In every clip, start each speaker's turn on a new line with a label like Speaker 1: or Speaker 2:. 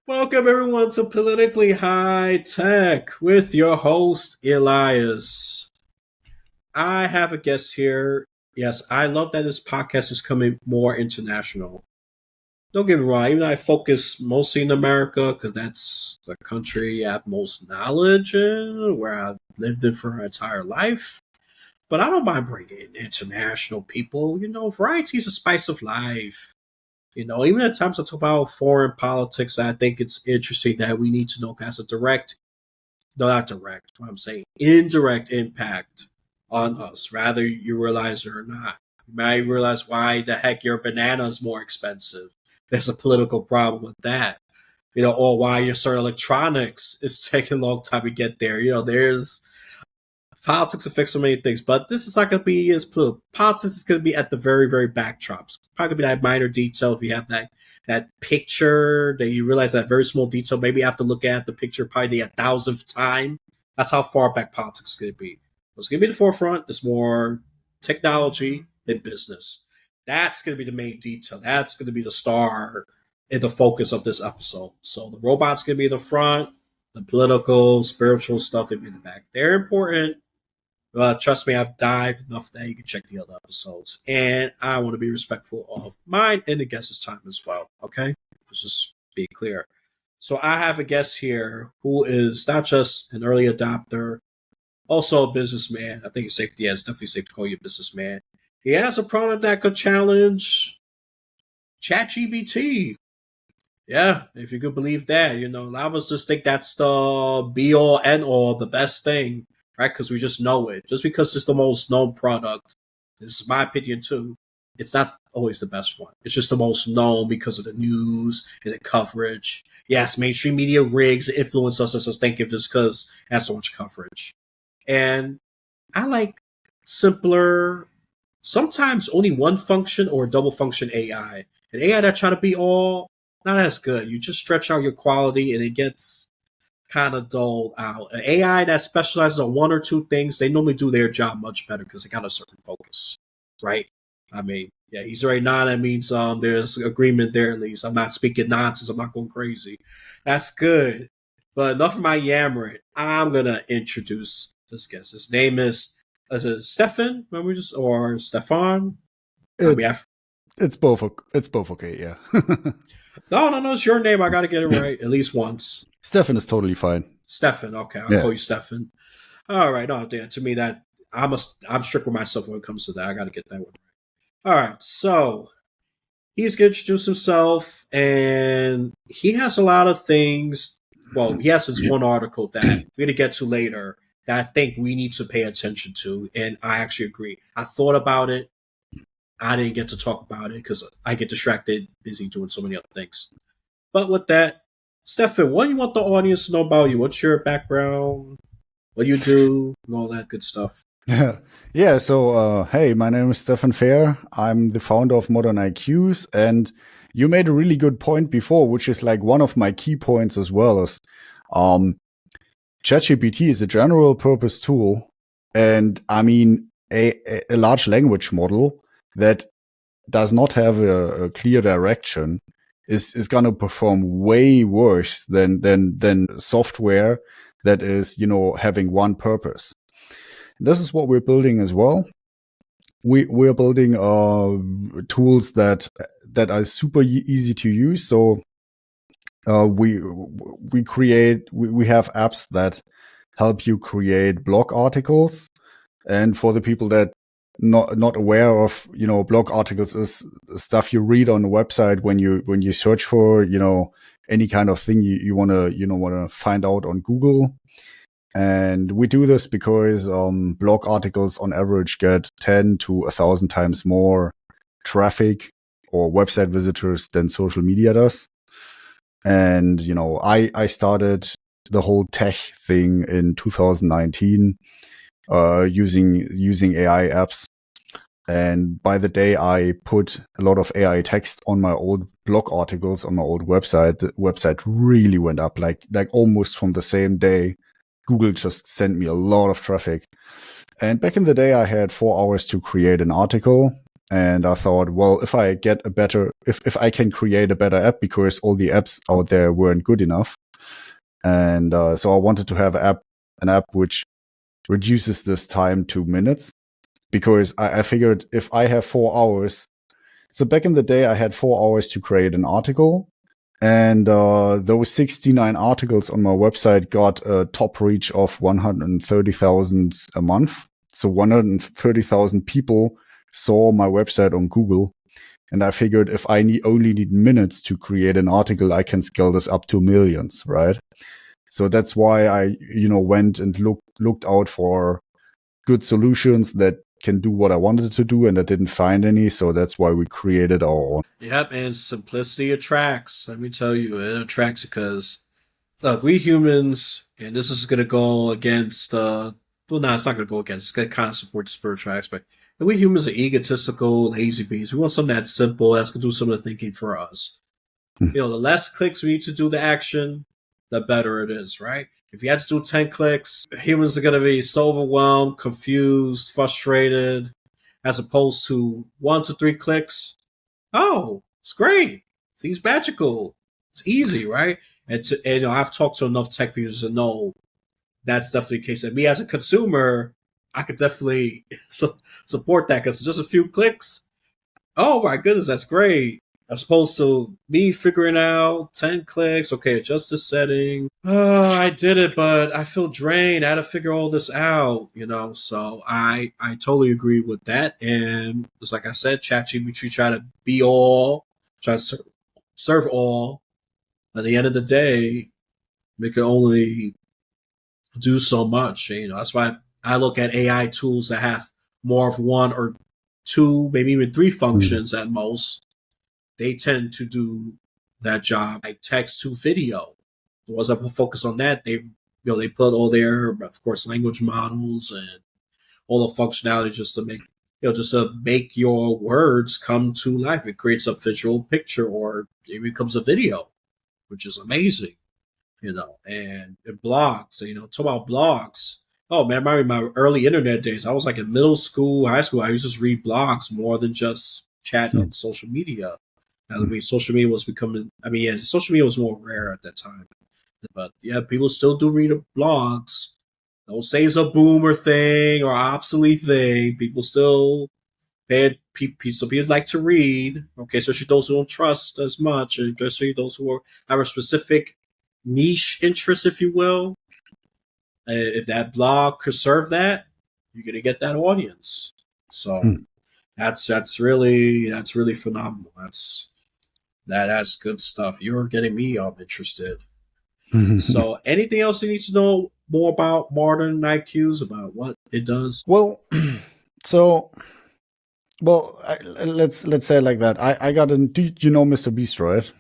Speaker 1: Welcome everyone to Politically High Tech with your host Elias. I have a guest here. Yes, I love that this podcast is coming more international. Don't get me wrong, even though I focus mostly in America because that's the country I have most knowledge in, where I've lived in for my entire life. But I don't mind bringing in international people. Variety is the spice of life. Even at times I talk about foreign politics, I think it's interesting that we need to know has a direct, no, not direct, what I'm saying, indirect impact on us, rather you realize it or not. You might realize why the heck your banana is more expensive. There's a political problem with that. Or why your certain electronics is taking a long time to get there. There's politics affects so many things, but this is not going to be as political. Politics is going to be at the very, very backdrops. Probably going to be that minor detail if you have that picture that you realize that very small detail. Maybe you have to look at the picture probably the 1,000th time. That's how far back politics is going to be. What's going to be the forefront is more technology than business. That's going to be the main detail. That's going to be the star in the focus of this episode. So the robot's going to be in the front. The political, spiritual stuff, they'll be in the back. They're important. Trust me, I've dived enough that you can check the other episodes. And I want to be respectful of mine and the guest's time as well. Okay? Let's just be clear. So I have a guest here who is not just an early adopter, also a businessman. I think it's safe. Yeah, it's definitely safe to call you a businessman. He has a product that could challenge ChatGPT. Yeah, if you could believe that, a lot of us just think that's the be all end all, the best thing, right? Because we just know it. Just because it's the most known product, this is my opinion too, it's not always the best one. It's just the most known because of the news and the coverage. Yes, mainstream media rigs influence us as thinking just because it has so much coverage. And I like simpler, sometimes only one function or double function AI. An AI that try to be all, not as good. You just stretch out your quality and it gets kind of dulled out. An AI that specializes on one or two things, they normally do their job much better because they got a certain focus, right? I mean, yeah, he's already nodding. That means there's agreement there at least. I'm not speaking nonsense. I'm not going crazy. That's good. But enough of my yammering. I'm going to introduce this guest. His name is it Stefan? Or Stefan?
Speaker 2: It's both. It's both okay. Yeah.
Speaker 1: No. It's your name. I got to get it right at least once.
Speaker 2: Stefan is totally fine.
Speaker 1: Stefan. Okay, I'll call you Stefan. All right. Oh, damn. To me, that I'm strict with myself when it comes to that. I got to get that one right. All right. So he's going to introduce himself, and he has a lot of things. Well, he has this one article that we're going to get to later that I think we need to pay attention to, and I actually agree. I thought about it. I didn't get to talk about it because I get distracted, busy doing so many other things. But with that, Stefan, what do you want the audience to know about you? What's your background? What do you do? And all that good stuff.
Speaker 2: Yeah. So, hey, my name is Stefan Fehr. I'm the founder of Modern IQs. And you made a really good point before, which is like one of my key points as well is ChatGPT is a general purpose tool. And I mean, a large language model that does not have a clear direction is going to perform way worse than software that is, having one purpose. This is what we're building as well. We're building tools that are super easy to use. So we have apps that help you create blog articles, and for the people that not aware of, blog articles is stuff you read on a website when you search for, any kind of thing you want to find out on Google. And we do this because blog articles on average get 10 to 1,000 times more traffic or website visitors than social media does. And, I started the whole tech thing in 2019. Using AI apps. And by the day I put a lot of AI text on my old blog articles on my old website, the website really went up, like almost from the same day. Google just sent me a lot of traffic. And back in the day, I had 4 hours to create an article. And I thought, well, if I can create a better app, because all the apps out there weren't good enough. And so I wanted to have an app which reduces this time to minutes, because I figured if I have 4 hours, so back in the day, I had 4 hours to create an article. And those 69 articles on my website got a top reach of 130,000 a month. So 130,000 people saw my website on Google. And I figured if I only need minutes to create an article, I can scale this up to millions, right? So that's why I, went and looked out for good solutions that can do what I wanted to do, and I didn't find any. So that's why we created our own.
Speaker 1: Yep, and simplicity attracts. Let me tell you, it attracts because look, we humans, and this is going to go against. Well, no, it's not going to go against. It's going to kind of support the spiritual aspect. And we humans are egotistical, lazy bees. We want something that's simple, that's going to do some of the thinking for us. The less clicks we need to do the action, the better it is, right? If you had to do 10 clicks, humans are going to be so overwhelmed, confused, frustrated, as opposed to 1 to 3 clicks. Oh, it's great. It seems magical. It's easy, right? And I've talked to enough tech people to know that's definitely the case. And me as a consumer, I could definitely support that because just a few clicks. Oh my goodness, that's great. As opposed to me figuring out 10 clicks, okay, adjust the setting. Oh, I did it, but I feel drained. I had to figure all this out, So I totally agree with that. And just like I said, ChatGPT try to be all, try to serve all. At the end of the day, we can only do so much. That's why I look at AI tools that have more of one or two, maybe even three functions at most. They tend to do that job. Like text to video. The ones that will focus on that, they put all their, of course, language models and all the functionality just to make your words come to life. It creates a visual picture, or it becomes a video, which is amazing. And blogs. Talk about blogs. Oh man, I remember my early internet days. I was like in middle school, high school. I used to just read blogs more than just chat on social media. I mean, social media was becoming. I mean, yeah, social media was more rare at that time. But yeah, people still do read blogs. Don't say it's a boomer thing or obsolete thing. People still some people like to read. Okay, especially those who don't trust as much, and especially those who have a specific niche interest, if you will. If that blog could serve that, you're gonna get that audience. So that's really phenomenal. That's good stuff. You're getting me interested. So, anything else you need to know more about modern IQs, about what it does?
Speaker 2: Well, so let's say it like that. I got in. Do you know MrBeast, right?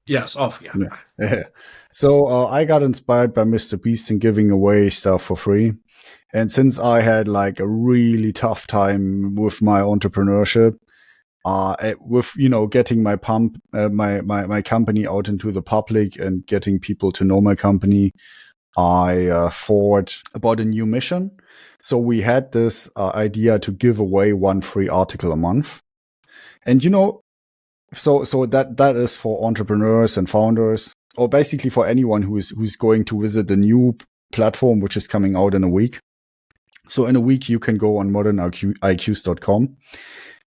Speaker 1: Yes. Oh, yeah.
Speaker 2: Yeah. So I got inspired by MrBeast in giving away stuff for free. And since I had like a really tough time with my entrepreneurship, with getting my my company out into the public and getting people to know my company, I thought about a new mission. So we had this idea to give away one free article a month, and so that is for entrepreneurs and founders, or basically for anyone who's going to visit the new platform, which is coming out in a week. So in a week, you can go on moderniqs.com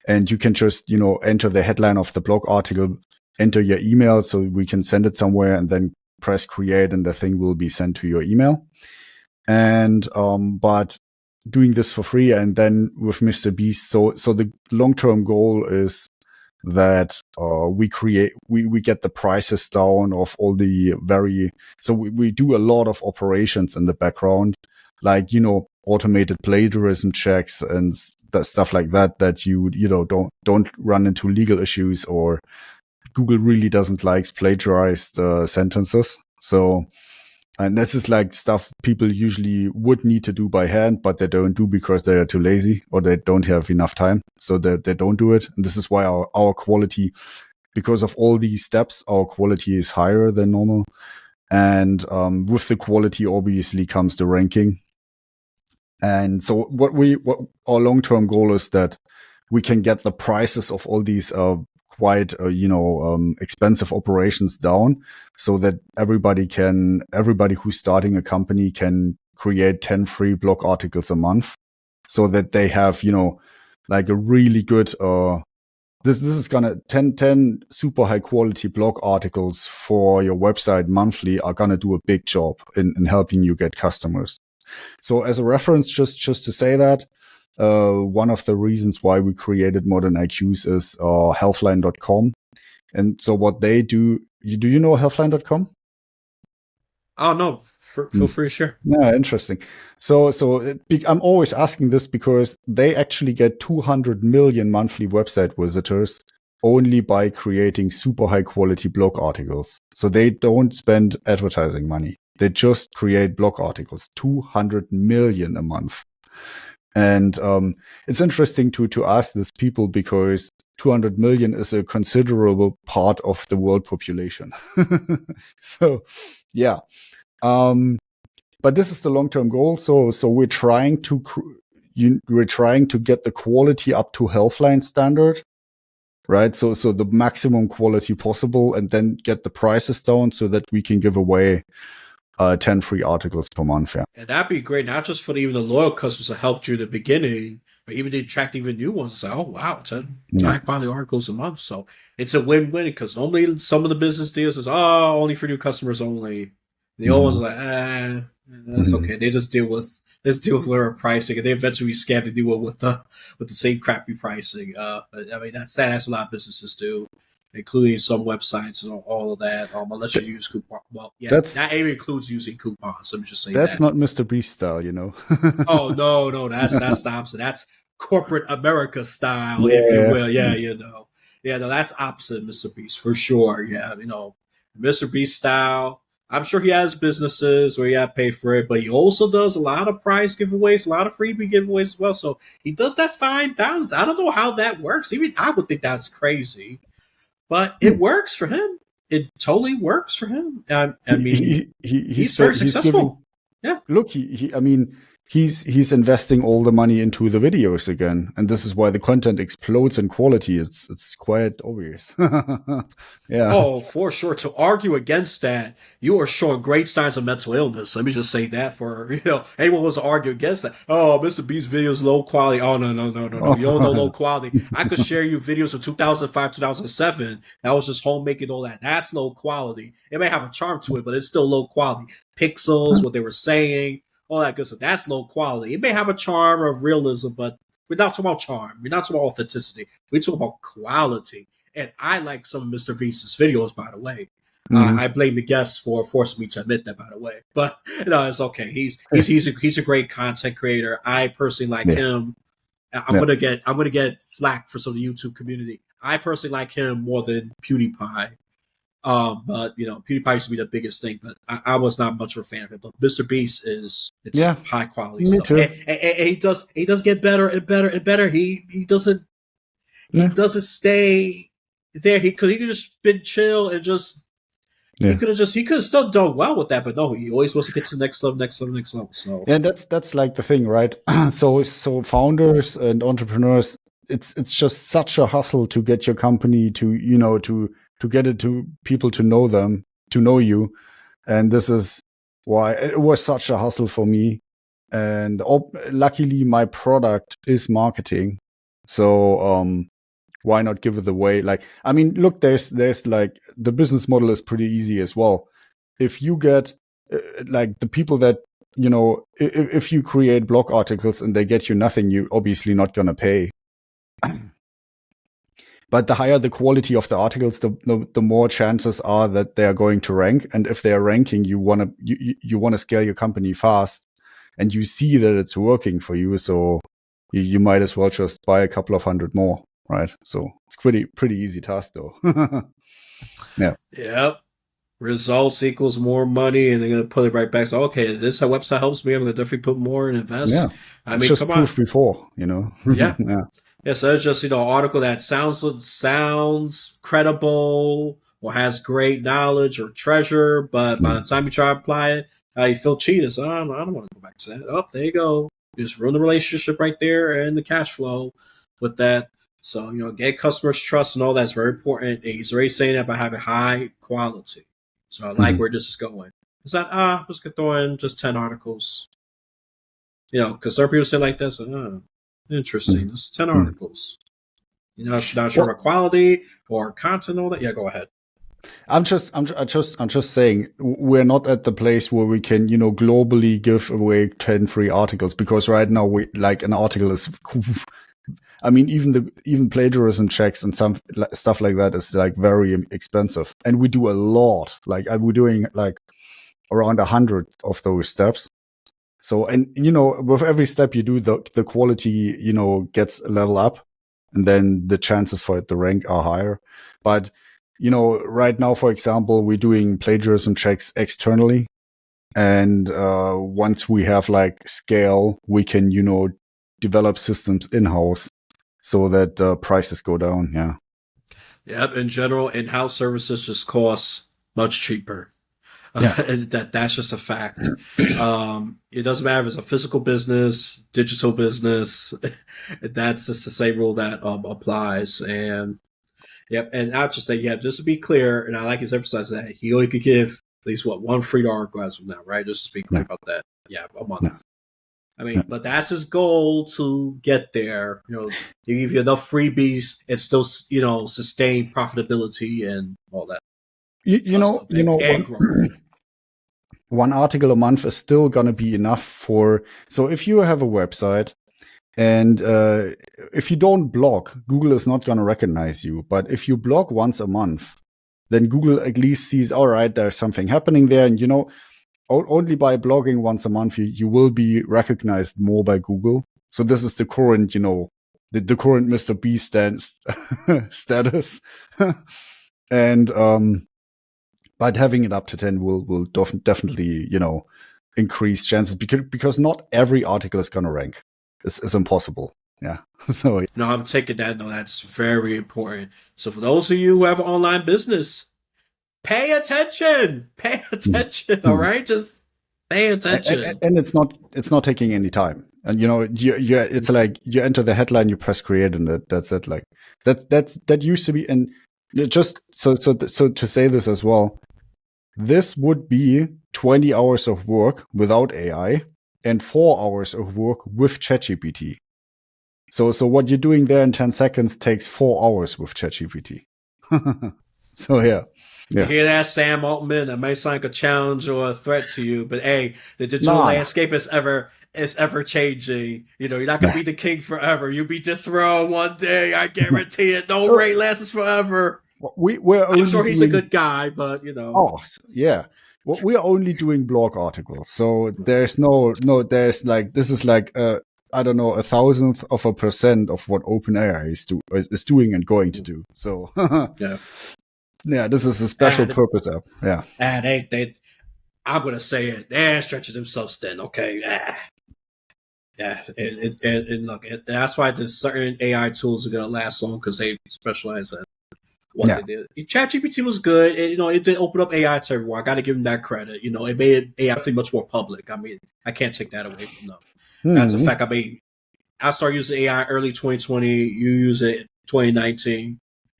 Speaker 2: and you can just, enter the headline of the blog article, enter your email so we can send it somewhere, and then press create and the thing will be sent to your email. And, but doing this for free, and then with MrBeast. So the long-term goal is that we get the prices down of all the so we do a lot of operations in the background, like automated plagiarism checks and stuff like that you don't run into legal issues, or Google really doesn't like plagiarized sentences. So, and this is like stuff people usually would need to do by hand, but they don't do because they are too lazy or they don't have enough time. So they don't do it. And this is why our quality, because of all these steps, our quality is higher than normal. And with the quality, obviously, comes the ranking. And so what our long-term goal is that we can get the prices of all these quite expensive operations down, so that everybody who's starting a company can create 10 free blog articles a month, so that they have, like a really good this is gonna 10 super high quality blog articles for your website monthly are gonna do a big job in helping you get customers. So as a reference, just to say that, one of the reasons why we created Modern IQs is healthline.com. And so what they do you know healthline.com?
Speaker 1: Oh no, feel free to share.
Speaker 2: Yeah, interesting. So I'm always asking this because they actually get 200 million monthly website visitors only by creating super high quality blog articles. So they don't spend advertising money. They just create blog articles, 200 million a month. And it's interesting to ask these people, because 200 million is a considerable part of the world population. So, yeah. But this is the long-term goal. So we're trying to get the quality up to Healthline standard, right? So the maximum quality possible, and then get the prices down so that we can give away 10 free articles per month. Yeah.
Speaker 1: And that'd be great, not just for even the loyal customers that helped you in the beginning, but even to attract even new ones. It's like, oh wow, 10 high quality articles a month. So it's a win-win, because normally some of the business deals is only for new customers only. The old ones are like, that's okay. They just deal with whatever pricing, and they eventually scam to deal with the same crappy pricing. I mean, that's a lot of businesses do, including some websites and all of that. Unless you use coupon. Well, yeah, that even includes using coupons. Let me just say
Speaker 2: that's
Speaker 1: that.
Speaker 2: not MrBeast style,
Speaker 1: Oh no, that's the opposite. That's corporate America style, if you will. Yeah, no, that's opposite MrBeast for sure. Yeah, MrBeast style. I'm sure he has businesses where you have to pay for it, but he also does a lot of prize giveaways, a lot of freebie giveaways as well. So he does that fine balance. I don't know how that works. Even I would think that's crazy, but it works for him. It totally works for him. I mean, he's very successful. Yeah.
Speaker 2: Look, he's investing all the money into the videos again, and this is why the content explodes in quality. It's quite obvious. Yeah.
Speaker 1: Oh, for sure. To argue against that, you are showing great signs of mental illness. Let me just say that for anyone who wants to argue against that. Oh, MrBeast videos low quality. Oh no. You don't know low quality. I could share you videos of 2005, 2007. That was just homemaking, all that. That's low quality. It may have a charm to it, but it's still low quality. Pixels, what they were saying, all that good stuff. That's low quality. It may have a charm of realism, but we're not talking about charm. We're not talking about authenticity. We're talking about quality. And I like some of MrBeast's videos, by the way. I blame the guests for forcing me to admit that, by the way. But it's okay. He's a great content creator. I personally like him. I'm gonna get flack for some of the YouTube community. I personally like him more than PewDiePie. But PewDiePie used to be the biggest thing, but I was not much of a fan of it. But MrBeast it's high quality
Speaker 2: me
Speaker 1: stuff.
Speaker 2: too.
Speaker 1: And he does get better and better and better. He doesn't stay there. He could just been chill and just he could have still done well with that, but no, he always wants to get to the next level. So
Speaker 2: yeah, that's like the thing, right? So founders and entrepreneurs, it's just such a hustle to get your company to get it to people to know you, and this is why it was such a hustle for me. And luckily, my product is marketing, so why not give it away? Like, I mean, look, there's like the business model is pretty easy as well. If you get like the people that if you create blog articles and they get you nothing, you're obviously not gonna pay. But the higher the quality of the articles, the more chances are that they are going to rank. And if they are ranking, you want to scale your company fast, and you see that it's working for you. So you might as well just buy a couple of hundred more, right? So it's pretty easy task though. Yeah.
Speaker 1: Yep. Results equals more money, and they're gonna put it right back. So okay, this website helps me. I'm gonna definitely put more and invest.
Speaker 2: Yeah.
Speaker 1: I mean, come on.
Speaker 2: Before,
Speaker 1: Yeah. Yeah, so it's just an article that sounds credible or has great knowledge or treasure, but by the time you try to apply it, you feel cheated. So I don't want to go back to that. Oh, there you go. You just ruin the relationship right there and the cash flow with that. So, get customers' trust and all that's very important. And he's already saying that by having high quality. So I like
Speaker 2: Mhm.
Speaker 1: where this is going. It's not, let's get throwing just 10 articles. Because some people say like this, interesting.
Speaker 2: Mhm.
Speaker 1: It's 10
Speaker 2: Mhm.
Speaker 1: articles. Not sure
Speaker 2: Well,
Speaker 1: about quality or content and all that. Yeah, go ahead.
Speaker 2: I'm just saying we're not at the place where we can, globally give away 10 free articles, because right now we like an article is, I mean, even plagiarism checks and some stuff like that is like very expensive, and we do a lot. Like we're doing like around 100 of those steps. So, and with every step you do, the quality, gets a level up, and then the chances for it to rank are higher. But, right now, for example, we're doing plagiarism checks externally. And once we have like scale, we can, develop systems in-house so that prices go down. Yeah.
Speaker 1: Yep. In general, in-house services just cost much cheaper.
Speaker 2: Yeah.
Speaker 1: That's just a fact. It doesn't matter if it's a physical business, digital business. That's just the same rule that applies. And yep. And I'll just say, yeah, just to be clear, and I like his emphasize that he only could give at least one free article as of now, right? Just to be clear
Speaker 2: Yeah.
Speaker 1: about that. Yeah, a month.
Speaker 2: Yeah.
Speaker 1: I mean,
Speaker 2: Yeah.
Speaker 1: but that's his goal to get there. To give you enough freebies and still, sustain profitability and all that
Speaker 2: You,
Speaker 1: fun stuff and
Speaker 2: one,
Speaker 1: growth.
Speaker 2: one article a month is still going to be enough for. So if you have a website, and if you don't blog, Google is not going to recognize you. But if you blog once a month, then Google at least sees, all right, there's something happening there. And, only by blogging once a month, you will be recognized more by Google. So this is the current, the current MrBeast status. And but having it up to 10 will definitely, increase chances, because not every article is going to rank. It's impossible. Yeah. So
Speaker 1: No, I'm taking that. No, that's very important. So for those of you who have an online business, pay attention. Pay attention. All
Speaker 2: mm.
Speaker 1: right, just pay attention.
Speaker 2: And it's not taking any time. And it's like you enter the headline, you press create, and that's it. Like that used to be. And just so to say this as well, this would be 20 hours of work without AI and 4 hours of work with ChatGPT. So what you're doing there in 10 seconds takes 4 hours with ChatGPT. So yeah.
Speaker 1: You
Speaker 2: Yeah.
Speaker 1: hear that, Sam Altman? That might sound like a challenge or a threat to you, but hey, the digital
Speaker 2: Nah.
Speaker 1: landscape is ever changing. You're not gonna
Speaker 2: Nah.
Speaker 1: be the king forever. You'll be dethroned one day. I guarantee it. No rate lasts forever.
Speaker 2: We're
Speaker 1: I'm
Speaker 2: only
Speaker 1: sure he's a
Speaker 2: doing.
Speaker 1: good guy, but
Speaker 2: Oh yeah. Well, we are only doing blog articles, so there's no. There's like, this is like I don't know, 1,000% of what OpenAI is doing and going to do. So
Speaker 1: yeah.
Speaker 2: yeah, this is a special
Speaker 1: And
Speaker 2: purpose app. Yeah.
Speaker 1: they I'm gonna say it. They're stretching themselves thin. Okay. Yeah, and look, that's why there's certain AI tools are gonna last long because they specialize in what
Speaker 2: Yeah.
Speaker 1: they did. ChatGPT was good. And, it did open up AI to everyone. I got to give them that credit. It made AI much more public. I mean, I can't take that away from them. That's a fact. I mean, I started using AI early 2020. You use it 2019,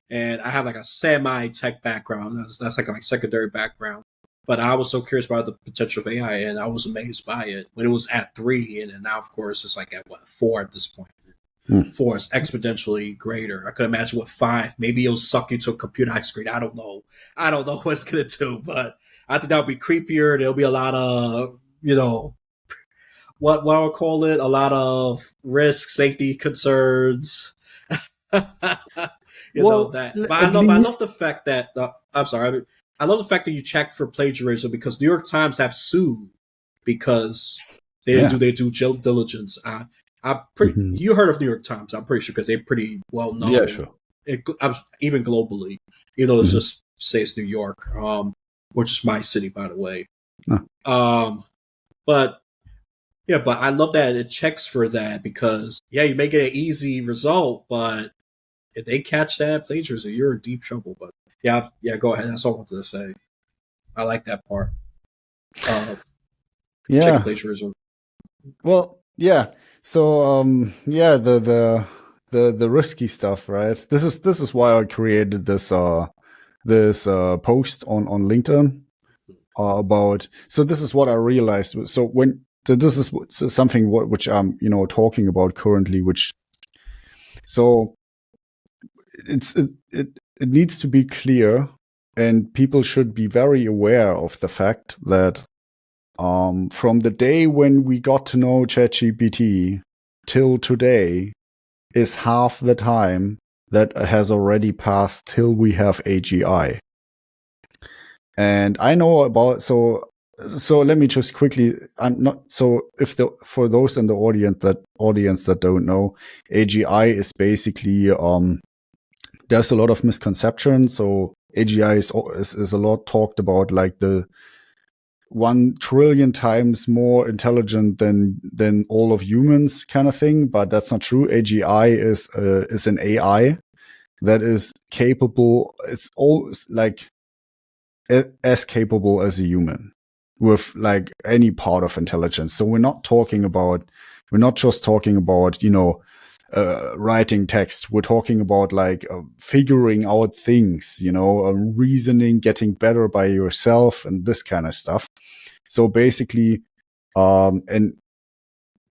Speaker 1: and I have like a semi tech background. That's like my secondary background. But I was so curious about the potential of AI, and I was amazed by it when it was at 3, and then now, of course, it's like at 4 at this point.
Speaker 2: Hmm.
Speaker 1: 4 is exponentially greater. I could imagine with 5, maybe it'll suck you to a computer screen. I don't know. I don't know what it's gonna do, but I think that'll be creepier. There'll be a lot of what I'll call it, a lot of risk, safety concerns.
Speaker 2: Well,
Speaker 1: That. But
Speaker 2: at
Speaker 1: I love
Speaker 2: least.
Speaker 1: the fact that I'm sorry. I love the fact that you check for plagiarism because New York Times have sued because they didn't
Speaker 2: Yeah.
Speaker 1: do their due diligence. I'm pretty.
Speaker 2: Mhm.
Speaker 1: You heard of New York Times? I'm pretty sure because they're pretty well
Speaker 2: Yeah,
Speaker 1: known,
Speaker 2: sure.
Speaker 1: even globally. It's
Speaker 2: Mhm.
Speaker 1: just says New York, which is my city, by the way.
Speaker 2: Ah.
Speaker 1: But yeah, but I love that it checks for that because you may get an easy result, but if they catch that plagiarism, you're in deep trouble. But yeah, go ahead. That's all I wanted to say. I like that part of checking
Speaker 2: Yeah.
Speaker 1: plagiarism.
Speaker 2: Well, yeah. So yeah, the the risky stuff, right? This is why I created this post on LinkedIn about. So this is what I realized. So this is something which I'm talking about currently. Which so it needs to be clear, and people should be very aware of the fact that from the day when we got to know ChatGPT till today is half the time that has already passed till we have AGI. And I know about so let me just quickly. I'm not so if the for those in the audience that don't know, AGI is basically there's a lot of misconceptions. So AGI is a lot talked about, like the 1 trillion times more intelligent than all of humans kind of thing, but that's not true. AGI is an AI that is capable. It's all like as capable as a human with like any part of intelligence. So we're not just talking about writing text. We're talking about like figuring out things, reasoning, getting better by yourself, and this kind of stuff. So basically, and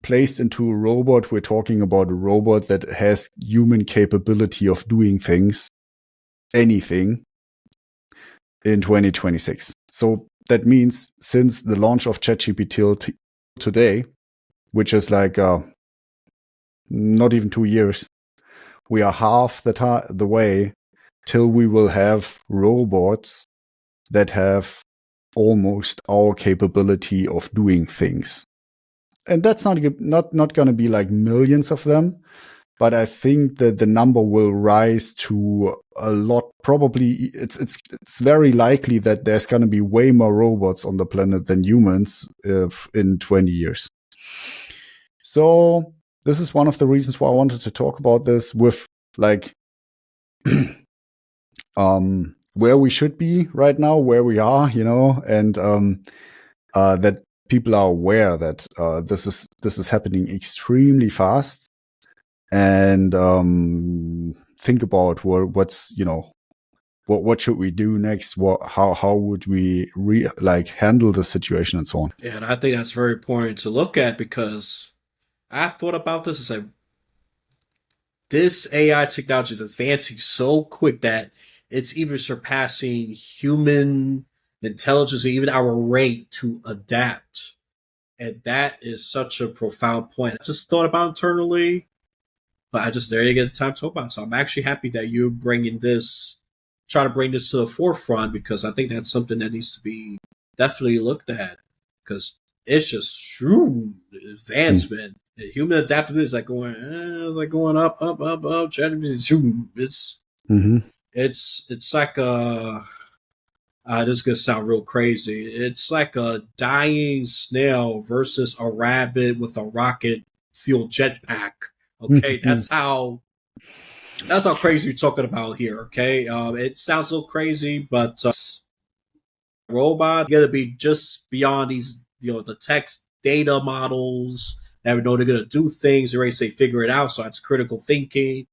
Speaker 2: placed into a robot, we're talking about a robot that has human capability of doing things, anything, in 2026. So that means since the launch of ChatGPT till today, which is like not even 2 years, we are half the way till we will have robots that have almost our capability of doing things. And that's not going to be like millions of them, but I think that the number will rise to a lot. Probably it's very likely that there's going to be way more robots on the planet than humans in 20 years. So this is one of the reasons why I wanted to talk about this with like where we should be right now, where we are, and that people are aware that this is happening extremely fast, and think about what's what should we do next? How would we handle the situation and so on?
Speaker 1: Yeah, and I think that's very important to look at because I've thought about this. It's like this AI technology is advancing so quick that it's even surpassing human intelligence, or even our rate to adapt. And that is such a profound point. I just thought about internally, but I just there you get the time to talk about it. So I'm actually happy that you're bringing this, try to bring this to the forefront because I think that's something that needs to be definitely looked at because it's just true advancement. Human adaptability is like going up, up, up, up.
Speaker 2: Mm-hmm.
Speaker 1: It's like this is gonna sound real crazy. It's like a dying snail versus a rabbit with a rocket fuel jetpack. Okay, that's how crazy we're talking about here. Okay, it sounds a little crazy, but robots gonna be just beyond these, the text data models that we know they're gonna do things. They already say figure it out, so that's critical thinking,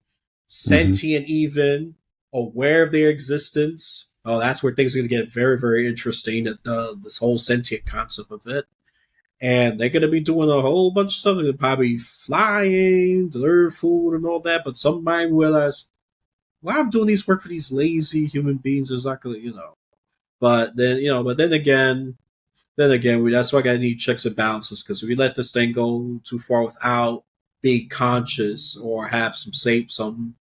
Speaker 1: sentient, even aware of their existence. Oh, that's where things are gonna get very, very interesting. This whole sentient concept of it. And they're going to be doing a whole bunch of stuff. They're probably flying, deliver food, and all that. But somebody realize, why I'm doing these work for these lazy human beings is not going to. But then again, that's why I got to need checks and balances because if we let this thing go too far without being conscious or have some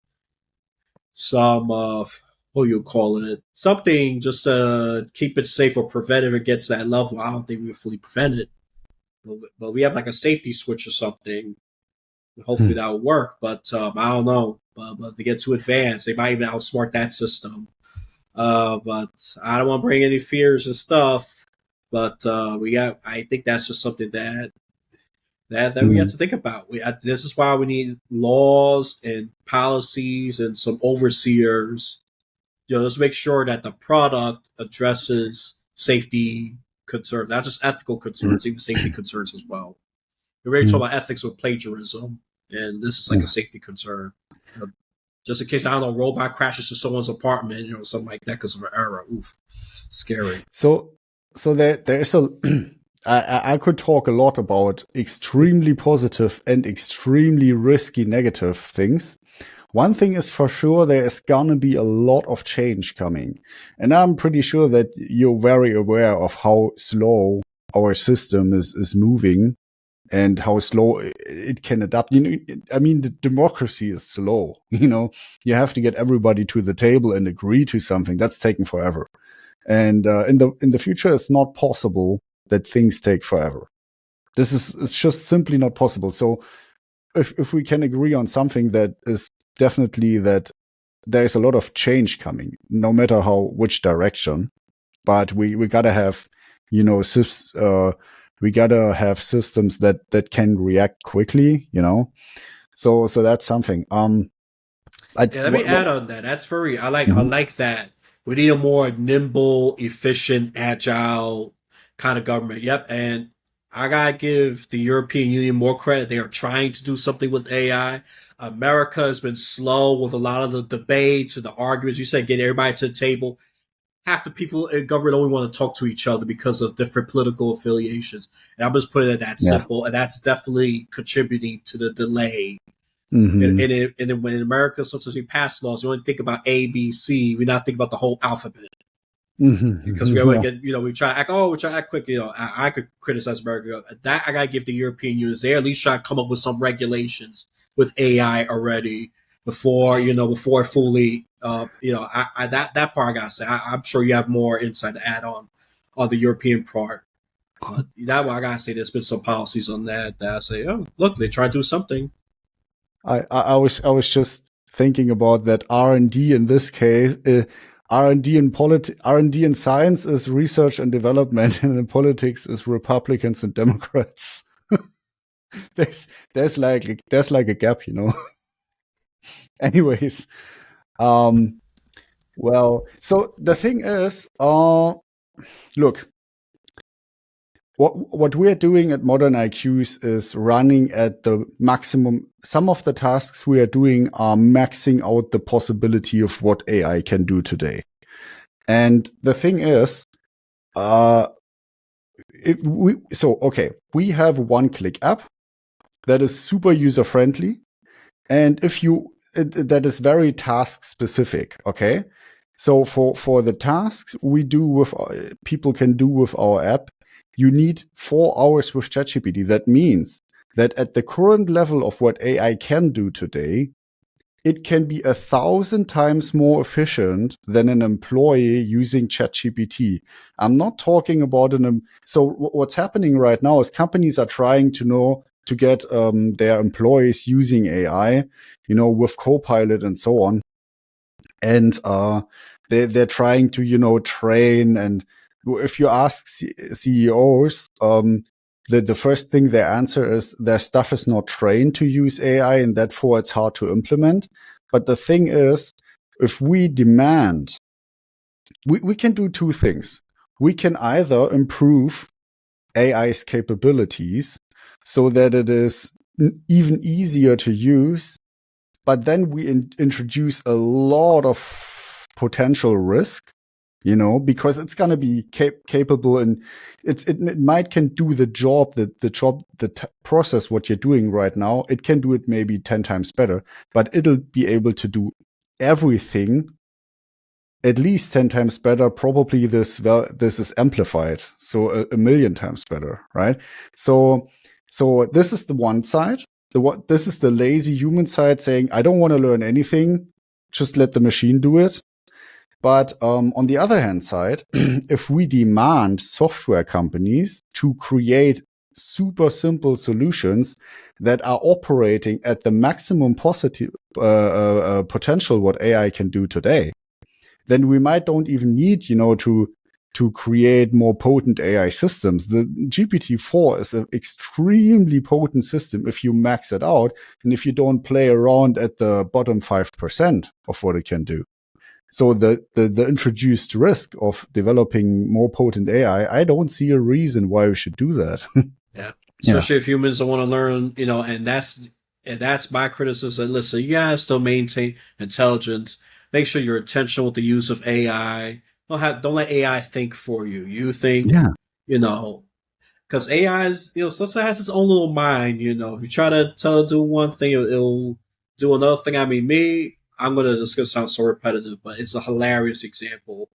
Speaker 1: what do you call it, something just keep it safe or prevent it if it gets to that level. I don't think we fully prevent it. But we have like a safety switch or something. Hopefully that will work. But I don't know. But to get too advanced, they might even outsmart that system. But I don't want to bring any fears and stuff. But I think that's just something that we have to think about. This is why we need laws and policies and some overseers. Let's make sure that the product addresses safety concerns, not just ethical concerns, even safety concerns as well. We're ready to talk about ethics with plagiarism, and this is like a safety concern. You know, just in case, I don't know, robot crashes to someone's apartment, something like that because of an error. Oof, scary.
Speaker 2: So, there's a. I could talk a lot about extremely positive and extremely risky negative things. One thing is for sure, there is gonna be a lot of change coming. And I'm pretty sure that you're very aware of how slow our system is moving and how slow it can adapt. I mean, the democracy is slow. You have to get everybody to the table and agree to something. That's taking forever. And in the future, it's not possible that things take forever. It's just simply not possible. So if we can agree on something, that is definitely that there's a lot of change coming, no matter which direction. But we gotta have, we gotta have systems that can react quickly. So that's something.
Speaker 1: Yeah, let me add on that. That's very. I
Speaker 2: Mhm.
Speaker 1: like that. We need a more nimble, efficient, agile kind of government. Yep, and I gotta give the European Union more credit. They are trying to do something with AI. America has been slow with a lot of the debates and the arguments. You said get everybody to the table. Half the people in government only want to talk to each other because of different political affiliations. And I'm just putting it that
Speaker 2: Yeah.
Speaker 1: simple, and that's definitely contributing to the delay.
Speaker 2: Hmm.
Speaker 1: And then when in America, sometimes we pass laws, we only think about A, B, C. We not think about the whole alphabet because we always
Speaker 2: Yeah.
Speaker 1: get, we try to act, we try to act quick. I could criticize America. That I got to give the European Union. They at least try to come up with some regulations with AI already before it fully, that part I got to say. I'm sure you have more insight to add on the European part. But that one I got to say, there's been some policies on that I say, oh, look, they try to do something.
Speaker 2: I was just thinking about that R&D in this case. R&D in science is research and development, and in politics is Republicans and Democrats. there's there's like a gap. Anyways, um, well, so the thing is, look, what we're doing at Modern IQs is running at the maximum. Some of the tasks we are doing are maxing out the possibility of what AI can do today. And the thing is, uh, we have a one-click app that is super user friendly, and that is very task specific. Okay, so for the tasks we do with people can do with our app, you need 4 hours with ChatGPT. That means that at the current level of what AI can do today, it can be 1,000 times more efficient than an employee using ChatGPT. I'm not talking about so what's happening right now is companies are trying to get their employees using AI, with Copilot and so on. And they're trying to, train. And if you ask CEOs, the first thing their answer is their staff is not trained to use AI, and therefore it's hard to implement. But the thing is, if we demand, we can do two things. We can either improve AI's capabilities so that it is even easier to use, but then we introduce a lot of potential risk, because it's going to be capable, and it might can do the job, process what you're doing right now. It can do it maybe 10 times better, but it'll be able to do everything at least 10 times better. Probably this is amplified, so a million times better, right? So this is the one side. This is the lazy human side saying, I don't want to learn anything, just let the machine do it. But on the other hand side, if we demand software companies to create super simple solutions that are operating at the maximum positive potential what AI can do today, then we might don't even need, to create more potent AI systems. The GPT-4 is an extremely potent system if you max it out and if you don't play around at the bottom 5% of what it can do. So the introduced risk of developing more potent AI, I don't see a reason why we should do that.
Speaker 1: Yeah,
Speaker 2: Yeah.
Speaker 1: especially if humans don't want to learn, and And that's my criticism. Listen, you guys still maintain intelligence. Make sure you're intentional with the use of AI. Don't let AI think for you. You think,
Speaker 2: Yeah.
Speaker 1: you know, because AI is, sometimes has its own little mind. If you try to tell it to do one thing, it'll do another thing. I mean, I'm going to discuss sound so repetitive, but it's a hilarious example.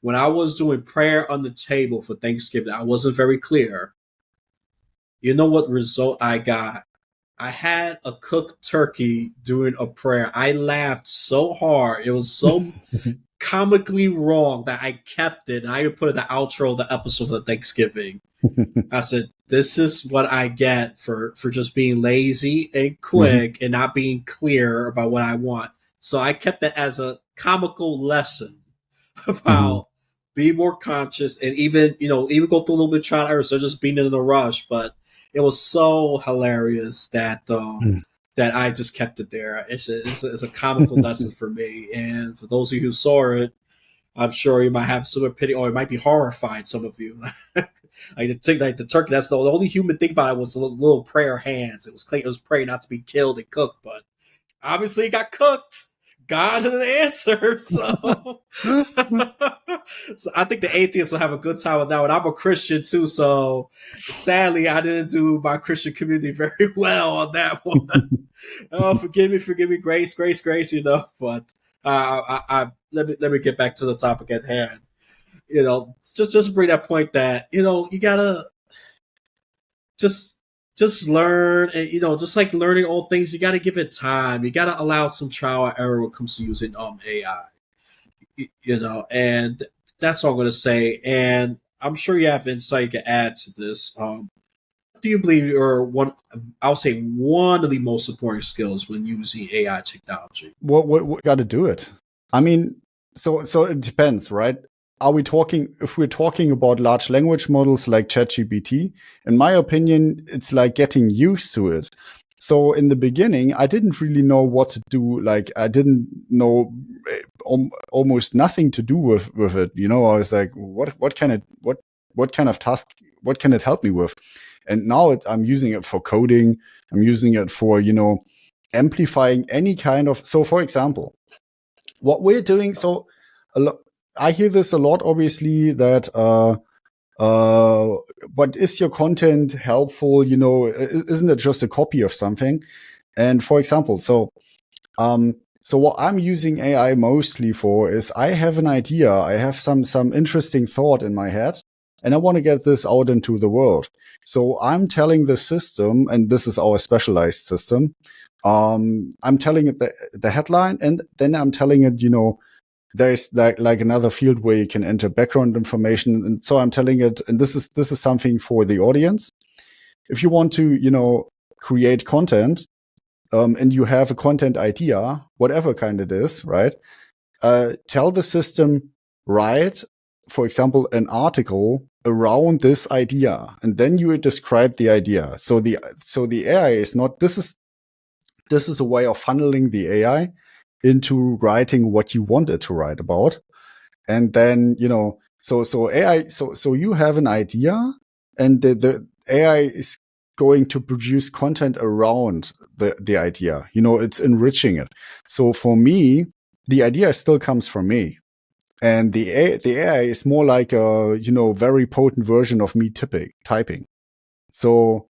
Speaker 1: When I was doing prayer on the table for Thanksgiving, I wasn't very clear. You know what result I got? I had a cooked turkey doing a prayer. I laughed so hard. It was so comically wrong that I kept it. And I even put it in the outro of the episode of Thanksgiving. I said, "This is what I get for just being lazy and
Speaker 2: Mhm.
Speaker 1: quick and not being clear about what I want." So I kept it as a comical lesson
Speaker 2: Mhm.
Speaker 1: about be more conscious and even go through a little bit of trial and error. So just being in a rush, but it was so hilarious that I just kept it there. It's a comical lesson for me, and for those of you who saw it, I'm sure you might have some pity, or it might be horrified. Some of you, like the turkey. That's the only human thing about it was the little prayer hands. It was praying not to be killed and cooked, but obviously it got cooked. God didn't answer, so so I think the atheists will have a good time with that one. I'm a Christian too, so sadly I didn't do my Christian community very well on that one. Oh, forgive me, grace, grace, grace. But let me get back to the topic at hand. Just bring that point that you gotta just just learn, and just like learning all things, you gotta give it time. You gotta allow some trial and error when it comes to using AI. And that's all I'm gonna say. And I'm sure you have insight you can add to this. Do you believe are one? I'll say one of the most important skills when using AI technology.
Speaker 2: What got to do it? I mean, so it depends, right? Are we talking if we're talking about large language models like ChatGPT? In my opinion, it's like getting used to it. So in the beginning, I didn't really know what to do. Like I didn't know almost nothing to do with it. I was like, what can it what kind of task what can it help me with? And now I'm using it for coding. I'm using it for amplifying any kind of. So for example, what we're doing. So a lo- I hear this a lot, obviously, that but is your content helpful? Isn't it just a copy of something? And for example, so what I'm using AI mostly for is I have an idea, I have some interesting thought in my head, and I want to get this out into the world. So I'm telling the system, and this is our specialized system. I'm telling it the headline, and then I'm telling it, there's like another field where you can enter background information, and so I'm telling it, and this is something for the audience. If you want to, create content, and you have a content idea, whatever kind it is, right? Tell the system, write, for example, an article around this idea, and then you describe the idea. So the AI is not. This is a way of funneling the AI into writing what you want it to write about, and then so AI. So you have an idea, and the AI is going to produce content around the idea. It's enriching it. So for me, the idea still comes from me, and the AI is more like a very potent version of me typing. So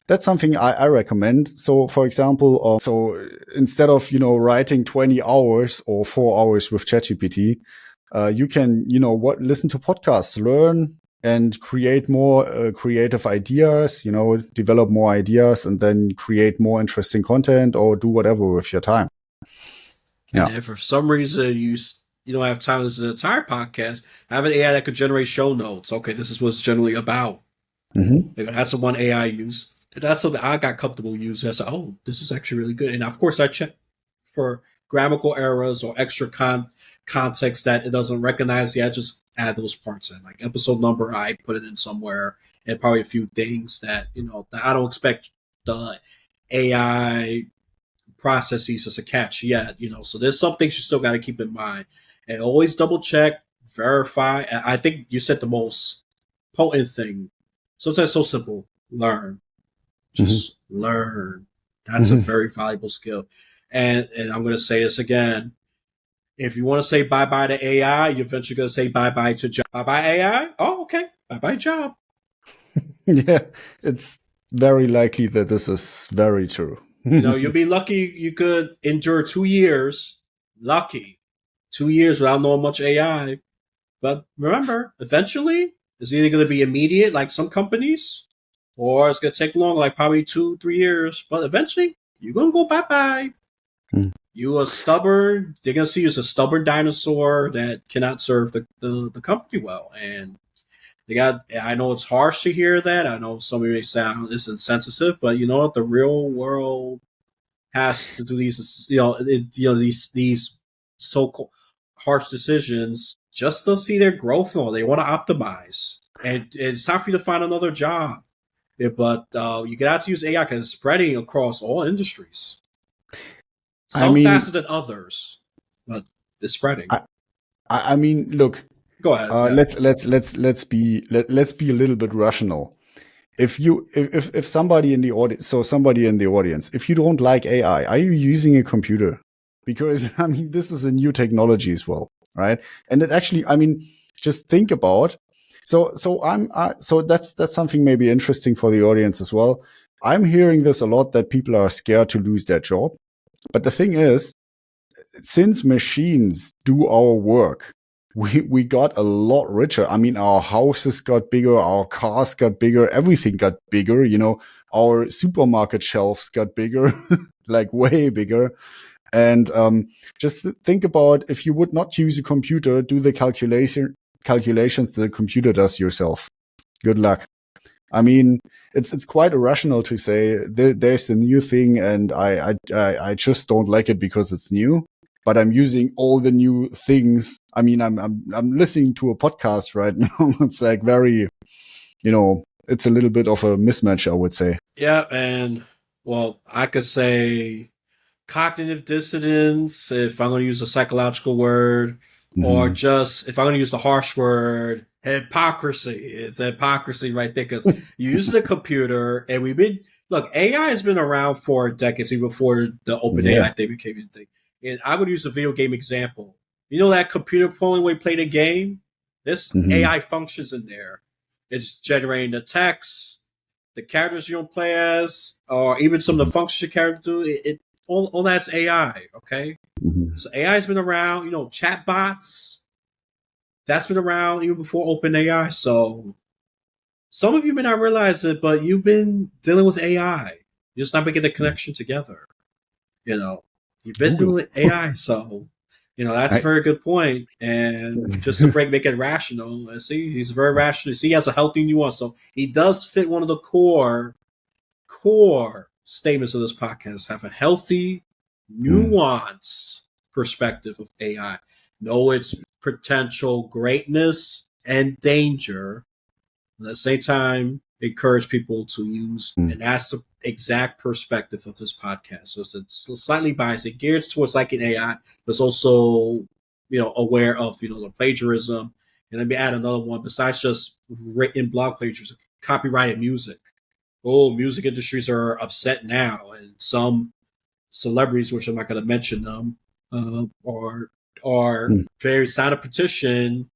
Speaker 2: that's something I recommend. So, for example, so instead of writing 20 hours or 4 hours with ChatGPT, you can listen to podcasts, learn, and create more creative ideas. Develop more ideas, and then create more interesting content, or do whatever with your time.
Speaker 1: And
Speaker 2: Yeah.
Speaker 1: if for some reason you don't have time to listen to the entire podcast, have an AI that could generate show notes. Okay, this is what it's generally about.
Speaker 2: Mm-hmm.
Speaker 1: That's the one AI I use. That's something I got comfortable using. I said, "Oh, this is actually really good." And of course, I check for grammatical errors or extra context that it doesn't recognize. Yeah, I just add those parts in, like episode number. I put it in somewhere, and probably a few things that that I don't expect the AI processes as a catch yet. So there's some things you still got to keep in mind, and always double check, verify. I think you said the most potent thing. Sometimes so simple. Learn.
Speaker 2: Mm-hmm.
Speaker 1: Just learn. That's a very valuable skill. And I'm going to say this again. If you want to say bye bye to AI, you're eventually going to say bye bye to job. Bye bye AI. Oh, okay. Bye bye job.
Speaker 2: Yeah, it's very likely that this is very true.
Speaker 1: You'll be lucky you could endure 2 years. Lucky. 2 years without knowing much AI. But remember, eventually, it's either going to be immediate, like some companies, or it's going to take long, like probably 2-3 years. But eventually, you're going to go bye bye. You are stubborn. They're going to see you as a stubborn dinosaur that cannot serve the company well. And I know it's harsh to hear that. I know some of you may sound this insensitive, but you know what? The real world has to do these, these so-called harsh decisions just to see their growth. No, they want to optimize, and it's time for you to find another job. Yeah, but you get out to use AI because it's spreading across all industries. Some faster than others, but it's spreading.
Speaker 2: I mean, look.
Speaker 1: Go ahead.
Speaker 2: Let's be a little bit rational. If somebody in the audience, if you don't like AI, are you using a computer? Because I mean, this is a new technology as well, right? And it actually, I mean, just think about. So that's something maybe interesting for the audience as well. I'm hearing this a lot that people are scared to lose their job, but the thing is, since machines do our work, we got a lot richer. I mean, our houses got bigger, our cars got bigger, everything got bigger. Our supermarket shelves got bigger, like way bigger. And just think about if you would not use a computer, do the calculations the computer does yourself. Good luck. I mean, it's quite irrational to say there's a new thing and I just don't like it because it's new. But I'm using all the new things. I mean, I'm listening to a podcast right now. It's like very, it's a little bit of a mismatch, I would say.
Speaker 1: Yeah, and well, I could say cognitive dissonance if I'm going to use a psychological word, or just if I'm going to use the harsh word, hypocrisy. It's hypocrisy right there because you use the computer, and AI has been around for decades, even before the open AI thing became a thing. And I'm going to use a video game example. You know that computer program where you play the game? This AI functions in there. It's generating the text, the characters you don't play as, or even some of the functions your character do. All that's AI, okay? So AI has been around, chat bots, that's been around even before OpenAI. So some of you may not realize it, but you've been dealing with AI. You're just not making the connection together. You've been dealing with AI, so that's a very good point. And just to make it rational, see, he's very rational. See, he has a healthy nuance, so he does fit one of the core statements of this podcast. Have a healthy, nuanced perspective of AI. Know its potential greatness and danger. At the same time, encourage people to use, and that's the exact perspective of this podcast. So it's slightly biased. It gears towards liking AI, but it's also, aware of, the plagiarism. And let me add another one. Besides just written blog plagiarism, copyrighted music. Oh, music industries are upset now, and some celebrities, which I'm not going to mention them, are very signed a petition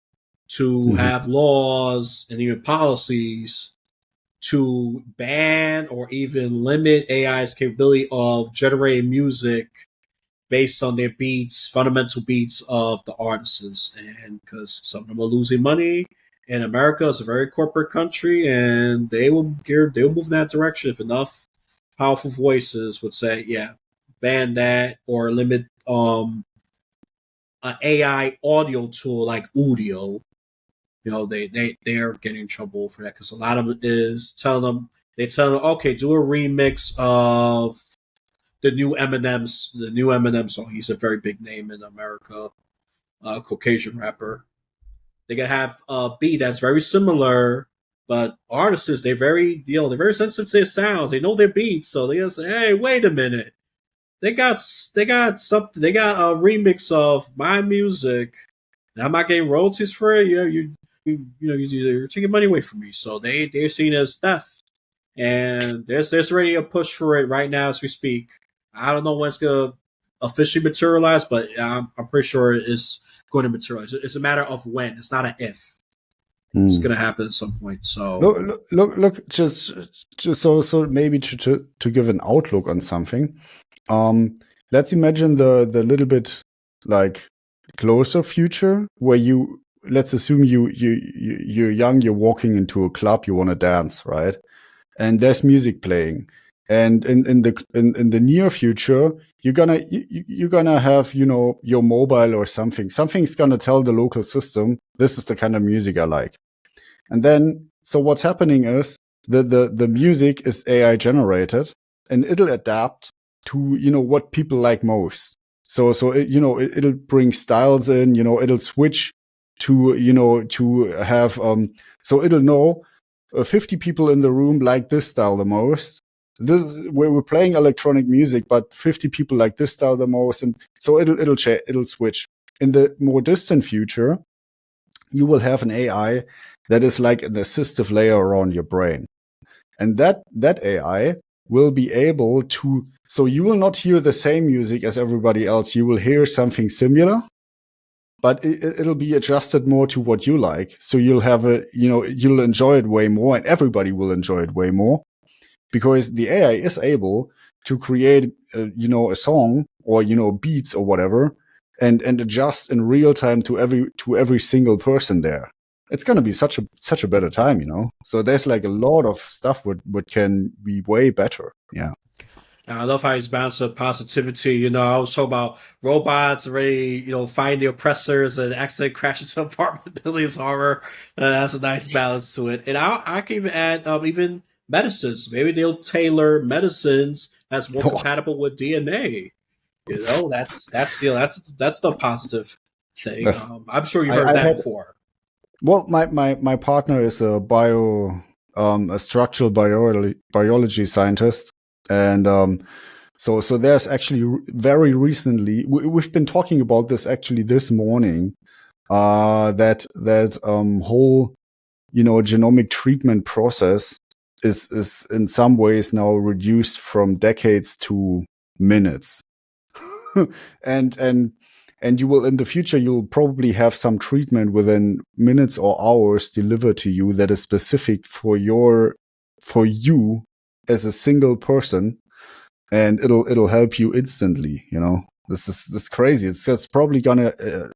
Speaker 1: to have laws and even policies to ban or even limit AI's capability of generating music based on their beats, fundamental beats of the artists. And because some of them are losing money, and America is a very corporate country, and they will move in that direction if enough powerful voices would say, yeah, ban that or limit an AI audio tool like Udio. They are getting in trouble for that because a lot of it is telling them, okay, do a remix of the new Eminem song. He's a very big name in America, Caucasian rapper. They can have a beat that's very similar, but artists, they're very sensitive to their sounds. They know their beats, so they say, hey, wait a minute. They got something. They got a remix of my music, and I'm not getting royalties for it. You're taking money away from me. So they're seen as theft, and there's already a push for it right now as we speak. I don't know when it's gonna officially materialize, but I'm pretty sure it's going to materialize. It's a matter of when. It's not an if. It's
Speaker 2: Hmm.
Speaker 1: gonna happen at some point. So
Speaker 2: Look, just so maybe to give an outlook on something. Let's imagine the little bit like closer future where let's assume you're young, you're walking into a club, you want to dance, right? And there's music playing. And in the near future, you're gonna have, your mobile or something. Something's gonna tell the local system, this is the kind of music I like. And then, so what's happening is the music is AI generated, and it'll adapt to, what people like most. So it'll bring styles in, it'll switch to, to have, so it'll know 50 people in the room like this style the most. This is where we're playing electronic music, but 50 people like this style the most. And so it'll switch. In the more distant future, you will have an AI that is like an assistive layer around your brain. And that AI will be able to, so you will not hear the same music as everybody else. You will hear something similar, but it'll be adjusted more to what you like. So you'll have you'll enjoy it way more, and everybody will enjoy it way more because the AI is able to create, a song or, beats or whatever, and adjust in real time to every single person there. It's going to be such a better time, So there's like a lot of stuff what can be way better. Yeah.
Speaker 1: I love how he's balanced with positivity. I was talking about robots already, find the oppressors and accident crashes into apartment buildings horror. That's a nice balance to it. And I can even add even medicines. Maybe they'll tailor medicines that's more compatible with DNA. That's the positive thing. I'm sure you heard
Speaker 2: I
Speaker 1: that
Speaker 2: had
Speaker 1: before.
Speaker 2: Well, my partner is a structural biology scientist, and so there's actually very recently we've been talking about this actually this morning. That whole genomic treatment process is in some ways now reduced from decades to minutes. and you will in the future you'll probably have some treatment within minutes or hours delivered to you that is specific for you as a single person, and it'll help you instantly. This is crazy. It's probably gonna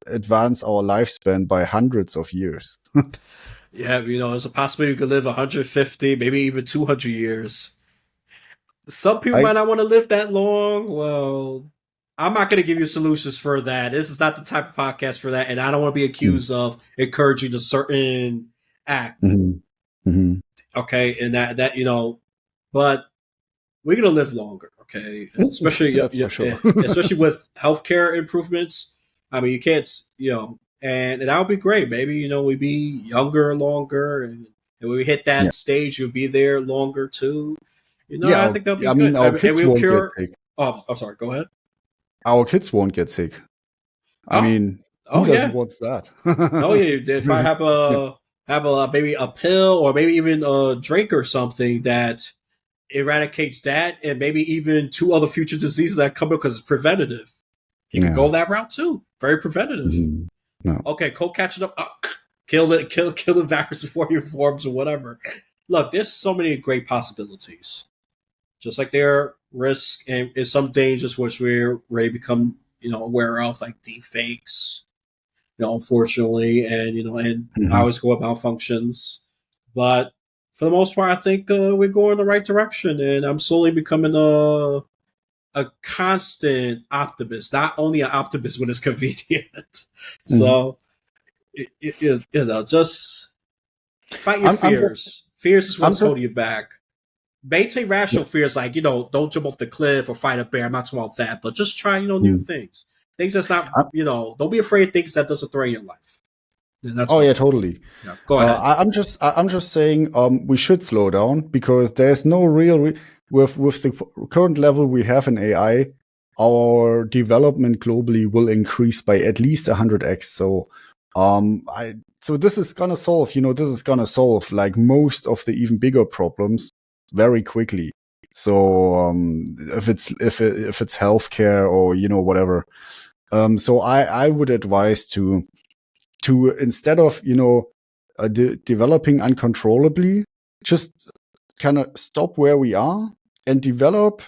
Speaker 2: advance our lifespan by hundreds of years.
Speaker 1: Yeah, it's a possibility you could live 150, maybe even 200 years. Some people
Speaker 2: I
Speaker 1: might not want to live that long. Well, I'm not going to give you solutions for that. This is not the type of podcast for that, and I don't want to be
Speaker 2: mm,
Speaker 1: accused of encouraging a certain act.
Speaker 2: mhm, mhm.
Speaker 1: Okay, and but we're going to live longer. Okay, especially
Speaker 2: That's for sure.
Speaker 1: especially with healthcare improvements. I mean, you can't, and that would be great. Maybe we'd be younger longer, and when we hit
Speaker 2: Yeah.
Speaker 1: that stage, you'll be there longer too.
Speaker 2: Yeah,
Speaker 1: I think that'll be
Speaker 2: I mean,
Speaker 1: good.
Speaker 2: our
Speaker 1: And
Speaker 2: kids
Speaker 1: we'll
Speaker 2: won't get
Speaker 1: cure.
Speaker 2: sick.
Speaker 1: Oh, I'm sorry. Go ahead.
Speaker 2: Our kids won't get sick. I
Speaker 1: Oh,
Speaker 2: mean, who
Speaker 1: oh
Speaker 2: doesn't
Speaker 1: yeah.
Speaker 2: want that?
Speaker 1: Oh yeah. If I have a maybe a pill or maybe even a drink or something that eradicates that, and maybe even two other future diseases that come up because it's preventative. You could
Speaker 2: Yeah.
Speaker 1: go that route too. Very preventative.
Speaker 2: Mhm. No.
Speaker 1: Okay, cold catching up. Kill the virus before it forms or whatever. Look, there's so many great possibilities. Just like there are risks and some dangers which we're ready to become, aware of, like deep fakes, unfortunately, and I
Speaker 2: Mhm.
Speaker 1: always go about functions. But for the most part, I think we're going in the right direction, and I'm slowly becoming a constant optimist, not only an optimist when it's convenient.
Speaker 2: Mhm.
Speaker 1: So, just fight your
Speaker 2: I'm just
Speaker 1: fears. Fears is
Speaker 2: I'm
Speaker 1: what's
Speaker 2: just
Speaker 1: holding you back. Maintain
Speaker 2: yeah.
Speaker 1: rational fears, like don't jump off the cliff or fight a bear. I'm not talking about that, but just try new
Speaker 2: Mm.
Speaker 1: things. Things that's not
Speaker 2: I'm-
Speaker 1: don't be afraid of things that doesn't threaten your life. And that's
Speaker 2: oh
Speaker 1: my
Speaker 2: yeah,
Speaker 1: point.
Speaker 2: totally.
Speaker 1: Yeah, go ahead.
Speaker 2: I'm just saying we should slow down because there's no real with the current level we have in AI, our development globally will increase by at least 100x. So this is gonna solve like most of the even bigger problems. very quickly. So if it's healthcare or whatever, so I would advise to instead of developing uncontrollably, just kind of stop where we are and develop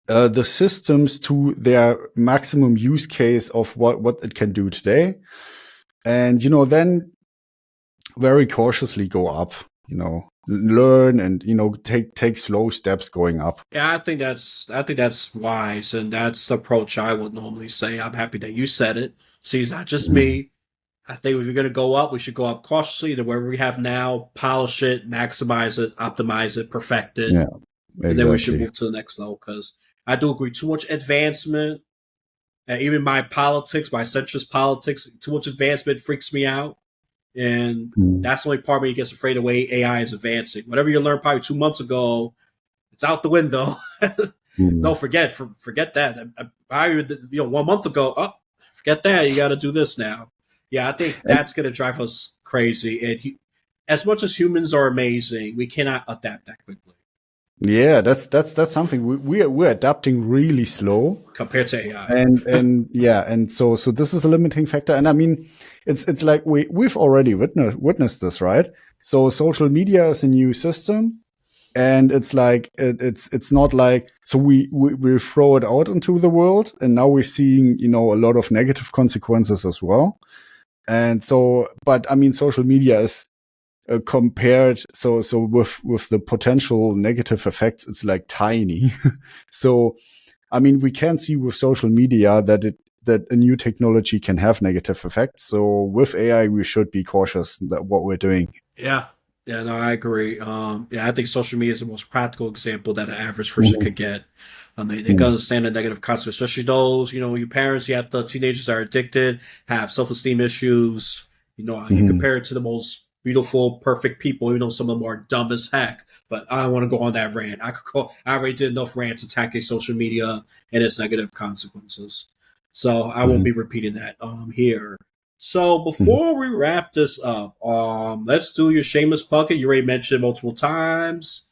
Speaker 2: the systems to their maximum use case of what it can do today, and then very cautiously go up. Learn and take slow steps going up.
Speaker 1: Yeah, I think that's wise, and that's the approach I would normally say. I'm happy that you said it. See, it's not just me. I think if you're gonna go up, we should go up cautiously to wherever we have now, polish it, maximize it, optimize it, perfect it,
Speaker 2: Yeah,
Speaker 1: and then we should
Speaker 2: exactly.
Speaker 1: move to the next level. Because I do agree, too much advancement, and even my politics, my centrist politics, too much advancement freaks me out, and
Speaker 2: Mm.
Speaker 1: that's the only part of me gets afraid of the way AI is advancing. Whatever you learned probably 2 months ago, it's out the window. No,
Speaker 2: Mm.
Speaker 1: forget that. I 1 month ago. Oh, forget that. You got to do this now. Yeah, I think
Speaker 2: And
Speaker 1: that's going to drive us crazy. And as much as humans are amazing, we cannot adapt that quickly
Speaker 2: yeah, that's something we're adapting really slow.
Speaker 1: compared to AI.
Speaker 2: And yeah, and so this is a limiting factor. And I mean, it's like we've already witnessed this, right? So social media is a new system, and it's like it's not like, so we throw it out into the world, and now we're seeing a lot of negative consequences as well. And so, but I mean, social media is compared, so with the potential negative effects, it's like tiny. So I mean, we can see with social media that a new technology can have negative effects. So with AI, we should be cautious that what we're doing.
Speaker 1: Yeah. Yeah, no, I agree. Yeah, I think social media is the most practical example that an average person
Speaker 2: Mhm.
Speaker 1: could get. They can
Speaker 2: Mhm.
Speaker 1: understand the negative consequences, especially those, your parents, you have the teenagers that are addicted, have self esteem issues. You
Speaker 2: Mhm.
Speaker 1: compare it to the most beautiful, perfect people, even though some of them are dumb as heck. But I don't want to go on that rant. I already did enough rants attacking social media and its negative consequences. So I won't
Speaker 2: Mhm.
Speaker 1: be repeating that here. So
Speaker 2: Mhm.
Speaker 1: before we wrap this up, let's do your shameless bucket. You already mentioned it multiple times.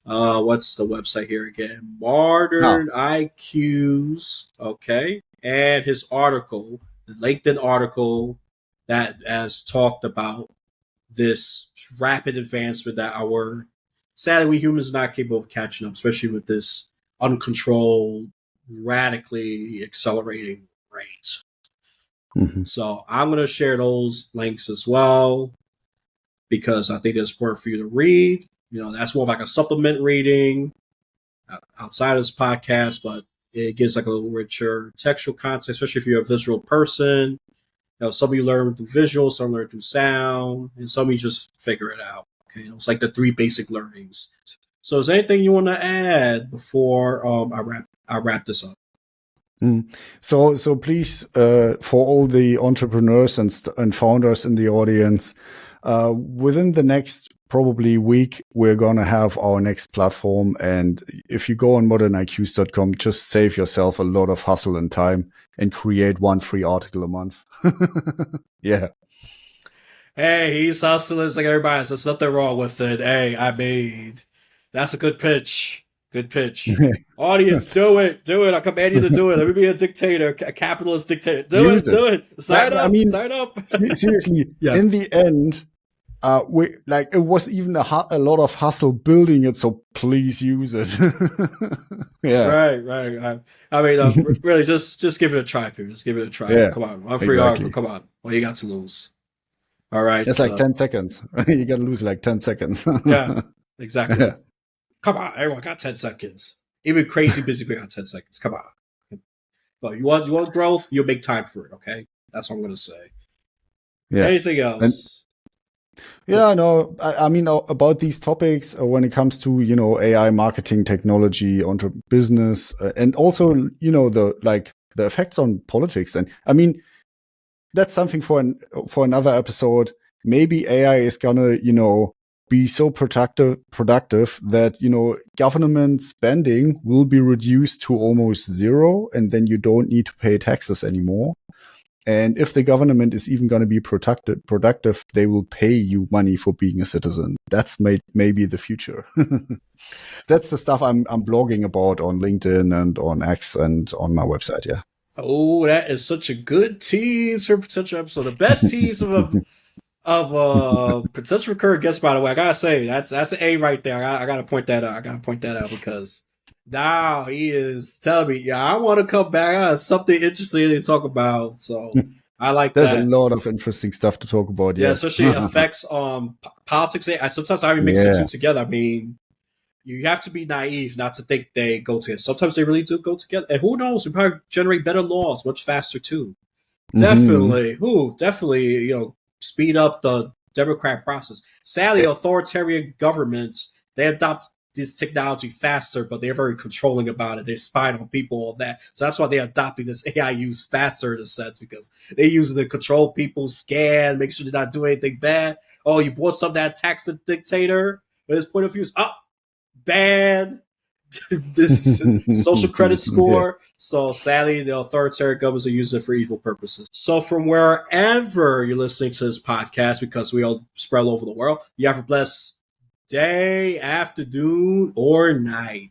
Speaker 1: What's the website here again?
Speaker 2: Ah.
Speaker 1: Modern IQs. Okay, and his article, the LinkedIn article that has talked about this rapid advancement that our sadly we humans are not capable of catching up, especially with this uncontrolled, radically accelerating rate.
Speaker 2: Mhm.
Speaker 1: So I'm going to share those links as well because I think it's important for you to read. That's more like a supplement reading outside of this podcast, but it gives like a little richer textual content, especially if you're a visual person. Some of you learn through visual, some learn through sound, and some of you just figure it out. Okay, it's like the three basic learnings. So, is there anything you want to add before I wrap this up?
Speaker 2: Mm. So please, for all the entrepreneurs and founders in the audience, within the next probably week, we're gonna have our next platform. And if you go on moderniqs.com, just save yourself a lot of hustle and time and create one free article a month. Yeah.
Speaker 1: Hey, he's hustling like everybody else. There's nothing wrong with it. Hey, that's a good pitch. Good pitch. Audience, do it. Do it. I command you to do it. Let me be a dictator, a capitalist dictator. Do
Speaker 2: Use
Speaker 1: it.
Speaker 2: it.
Speaker 1: Do it.
Speaker 2: But,
Speaker 1: Sign
Speaker 2: I
Speaker 1: up.
Speaker 2: mean,
Speaker 1: Sign up.
Speaker 2: seriously,
Speaker 1: Yeah.
Speaker 2: in the end, we like it was even a lot of hustle building it. So please use it. Yeah.
Speaker 1: Right, right. I mean, really, just give it a try, people. Just give it a try.
Speaker 2: Yeah.
Speaker 1: Come on, one free article.
Speaker 2: Exactly.
Speaker 1: Come on. What you got to lose? All right.
Speaker 2: Just like
Speaker 1: So,
Speaker 2: 10 seconds. You gotta lose like 10 seconds.
Speaker 1: yeah, exactly.
Speaker 2: Yeah.
Speaker 1: Come on, everyone got 10 seconds. Even crazy busy people got 10 seconds. Come on. But you want growth, you'll make time for it. Okay, that's what I'm gonna say.
Speaker 2: Yeah.
Speaker 1: Anything
Speaker 2: And
Speaker 1: else?
Speaker 2: yeah, no, I mean, about these topics, when it comes to, AI marketing technology onto business, and also, the effects on politics. And I mean, that's something for another episode. Maybe AI is gonna, be so productive that, government spending will be reduced to almost zero, and then you don't need to pay taxes anymore. And if the government is even going to be productive, they will pay you money for being a citizen. That's maybe the future. That's the stuff I'm blogging about on LinkedIn and on X and on my website. Yeah.
Speaker 1: Oh, that is such a good tease for a potential episode. The best tease of a potential recurring guest. By the way, I gotta say that's an A right there. I gotta point that out. I gotta point that out because now he is telling me, yeah, I want to come back. I have something interesting to talk about. So I like
Speaker 2: There's
Speaker 1: that.
Speaker 2: a lot of interesting stuff to talk about.
Speaker 1: Yeah,
Speaker 2: Yes.
Speaker 1: especially effects on politics. Sometimes I mix the two together. I mean, you have to be naive not to think they go together. Sometimes they really do go together. And who knows? We probably generate better laws much faster too. Definitely. Definitely, speed up the democratic process. Sadly, authoritarian governments, they adopt this technology faster, but they're very controlling about it. They spy on people, all that. So that's why they're adopting this AI use faster in a sense, because they use it to control people, scan, make sure they're not doing anything bad. Oh, you bought something that attacks the dictator. But his point of view is, bad. This social credit score.
Speaker 2: Yeah.
Speaker 1: So sadly, the authoritarian governments are using it for evil purposes. So from wherever you're listening to this podcast, because we all spread all over the world, you have a blessed day, afternoon, or night.